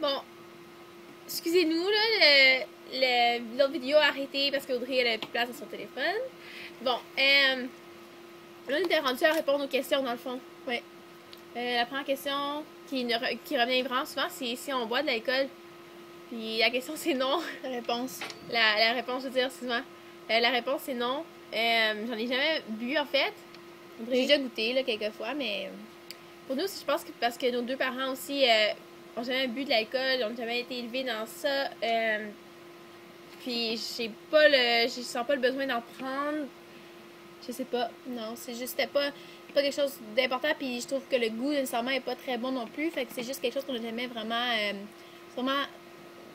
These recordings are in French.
Bon, excusez-nous, là, l'autre vidéo a arrêté parce qu'Audrey, elle avait plus de place à son téléphone. Bon, là, on était rendu à répondre aux questions, dans le fond. Ouais. La première question qui revient vraiment souvent, c'est si on boit de l'alcool. Puis la question, c'est non. La réponse. La réponse, je veux dire, excuse-moi. La réponse, c'est non. J'en ai jamais bu, en fait. J'ai déjà goûté, là, quelques fois, mais pour nous, je pense que parce que nos deux parents aussi ont jamais bu de l'alcool, ont jamais été élevés dans ça. Puis je sens pas le besoin d'en prendre. Je sais pas. Non, c'est juste, c'était pas quelque chose d'important. Puis je trouve que le goût, nécessairement, est pas très bon non plus. Fait que c'est juste quelque chose qu'on n'a jamais vraiment. On n'a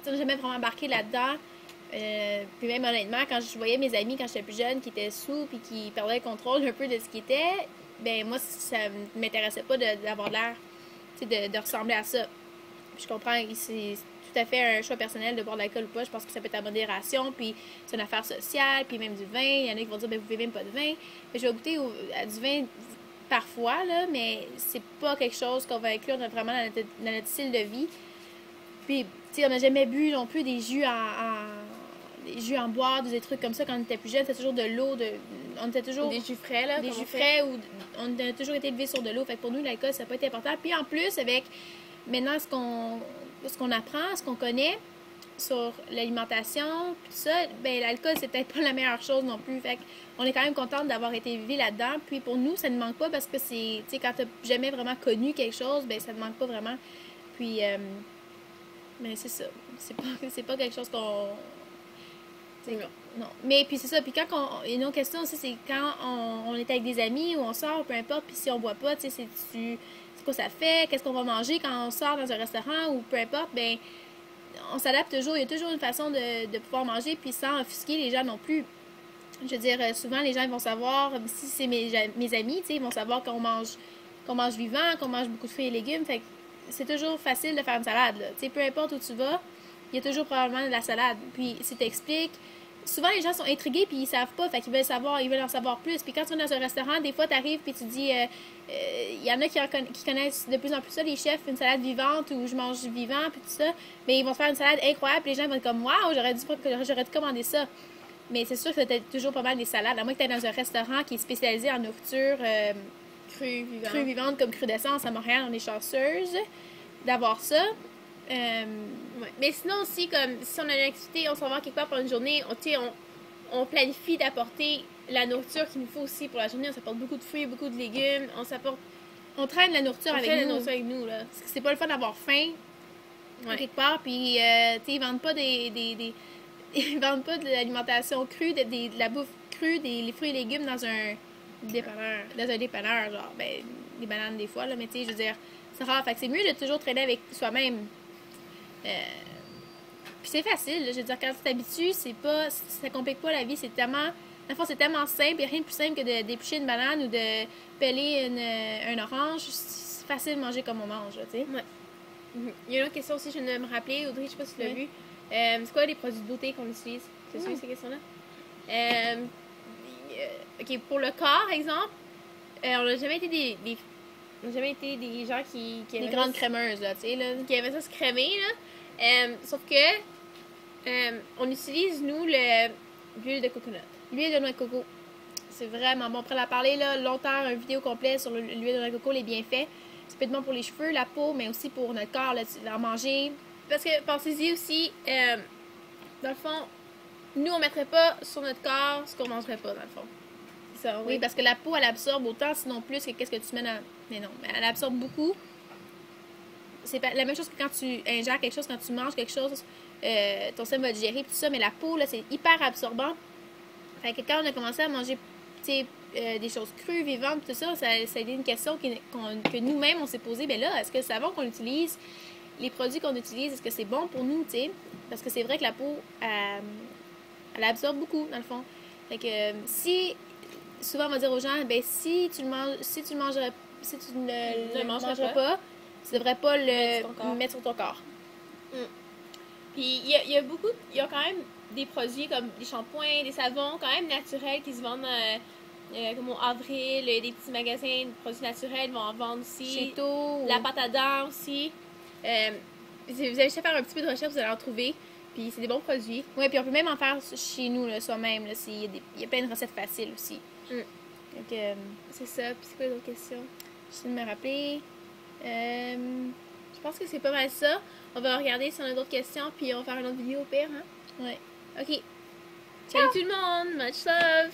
jamais vraiment embarqué là-dedans. Puis même honnêtement, quand je voyais mes amis quand j'étais plus jeune qui étaient sous puis qui perdaient le contrôle un peu de ce qu'ils étaient, ben moi, ça m'intéressait pas d'avoir l'air, de ressembler à ça. Puis je comprends que c'est tout à fait un choix personnel de boire de l'alcool ou pas. Je pense que ça peut être à modération, puis c'est une affaire sociale, puis même du vin. Il y en a qui vont dire, ben vous buvez même pas de vin. Mais je vais goûter à du vin parfois, là, mais c'est pas quelque chose qu'on va inclure vraiment dans notre style de vie. Puis, tu sais, on n'a jamais bu non plus des jus des jus en bois, des trucs comme ça quand on était plus jeune. C'était toujours de l'eau, on était toujours... Des jus frais, là. Des jus frais, ou on a toujours été élevés sur de l'eau. Fait que pour nous, l'alcool, ça n'a pas été important. Puis en plus, avec maintenant ce qu'on apprend, ce qu'on connaît sur l'alimentation, puis tout ça, ben l'alcool, c'est peut-être pas la meilleure chose non plus. Fait qu'on est quand même contente d'avoir été élevés là-dedans. Puis pour nous, ça ne manque pas parce que c'est, tu sais, quand t'as jamais vraiment connu quelque chose, ben ça ne manque pas vraiment. Puis... mais c'est ça. C'est pas quelque chose qu'on... Non. Mais puis c'est ça. Puis quand une autre question aussi, c'est quand on est avec des amis ou on sort, peu importe, puis si on boit pas, tu sais, c'est quoi ça fait, qu'est-ce qu'on va manger quand on sort dans un restaurant ou peu importe, ben on s'adapte toujours. Il y a toujours une façon de pouvoir manger, puis sans offusquer les gens non plus. Je veux dire, souvent les gens ils vont savoir, si c'est mes amis, tu sais, ils vont savoir qu'on mange vivant, qu'on mange beaucoup de fruits et légumes. Fait que c'est toujours facile de faire une salade, là. Tu sais, peu importe où tu vas, il y a toujours probablement de la salade. Puis si t'expliques, souvent les gens sont intrigués puis ils savent pas, fait qu'ils veulent savoir, ils veulent en savoir plus. Puis quand tu es dans un restaurant, des fois t'arrives puis tu dis, y en a qui connaissent de plus en plus ça, les chefs, une salade vivante ou je mange vivant puis tout ça, mais ils vont te faire une salade incroyable, puis les gens vont être comme waouh, j'aurais dû commander ça. Mais c'est sûr que c'était toujours pas mal des salades, à moins que tu es dans un restaurant qui est spécialisé en nourriture crue vivante comme Crudescence à Montréal. On est chanceuse d'avoir ça. Ouais. Mais sinon aussi, comme si on a une activité, on s'en va quelque part pour une journée, on planifie d'apporter la nourriture qu'il nous faut aussi pour la journée. On s'apporte beaucoup de fruits, beaucoup de légumes, on traîne la nourriture avec nous. Là. Parce que c'est pas le fun d'avoir faim quelque part, puis ils vendent pas ils vendent pas de l'alimentation crue, de la bouffe crue, les fruits et légumes dans un dépanneur. Dans un dépanneur, genre, ben, des bananes des fois, là, mais tu sais, je veux dire, c'est rare. Fait que c'est mieux de toujours traîner avec soi-même. Puis c'est facile, là, je veux dire, quand tu t'habitues, ça complique pas la vie, c'est tellement... c'est tellement simple, et rien de plus simple que de d'éplucher une banane ou de peler un orange. C'est facile de manger comme on mange, tu sais. Ouais. Il y a une autre question aussi, je viens de me rappeler, Audrey, je sais pas si tu l'as vu. C'est quoi les produits de beauté qu'on utilise? C'est sûr ces questions-là? Ok, pour le corps, exemple, on n'a jamais été on n'a jamais été des gens qui des grandes crémeuses, là, tu sais, là. Qui aimaient ça se crémer, là. Sauf que on utilise, nous, l'huile de coconut. L'huile de noix de coco. C'est vraiment bon. On pourrait la parler là, longtemps, une vidéo complète sur l'huile de noix de coco, les bienfaits. Ça peut être bon pour les cheveux, la peau, mais aussi pour notre corps, là, en manger. Parce que, pensez-y aussi, dans le fond, nous, on mettrait pas sur notre corps ce qu'on mangerait pas, dans le fond. C'est ça, oui, parce que la peau, elle absorbe autant, sinon plus, que qu'est-ce que tu mets dans... Mais non, elle absorbe beaucoup. C'est la même chose que quand tu ingères quelque chose, quand tu manges quelque chose, ton système va digérer, tout ça, mais la peau, là, c'est hyper absorbant. Fait que quand on a commencé à manger, des choses crues, vivantes, tout ça, ça a été une question que nous-mêmes, on s'est posé. Ben là, est-ce que le savon qu'on utilise, les produits qu'on utilise, est-ce que c'est bon pour nous, tu sais? Parce que c'est vrai que la peau, elle absorbe beaucoup, dans le fond. Fait que si, souvent on va dire aux gens, ben si tu ne le mangerais pas, tu devrais pas le mettre sur ton corps. Puis il y a quand même des produits comme des shampoings, des savons quand même naturels qui se vendent comme au Avril, des petits magasins de produits naturels vont en vendre aussi. Chez Tôt. La pâte à dents aussi. vous avez juste à faire un petit peu de recherche, vous allez en trouver. Puis c'est des bons produits. Oui, puis on peut même en faire chez nous, là, soi-même. Il y a plein de recettes faciles aussi. Donc, c'est ça. Puis c'est quoi les autres questions? J'essaie de me rappeler. Je pense que c'est pas mal ça. On va regarder si on a d'autres questions, puis on va faire une autre vidéo au pire, hein? Ouais. Ok. Salut tout le monde! Much love!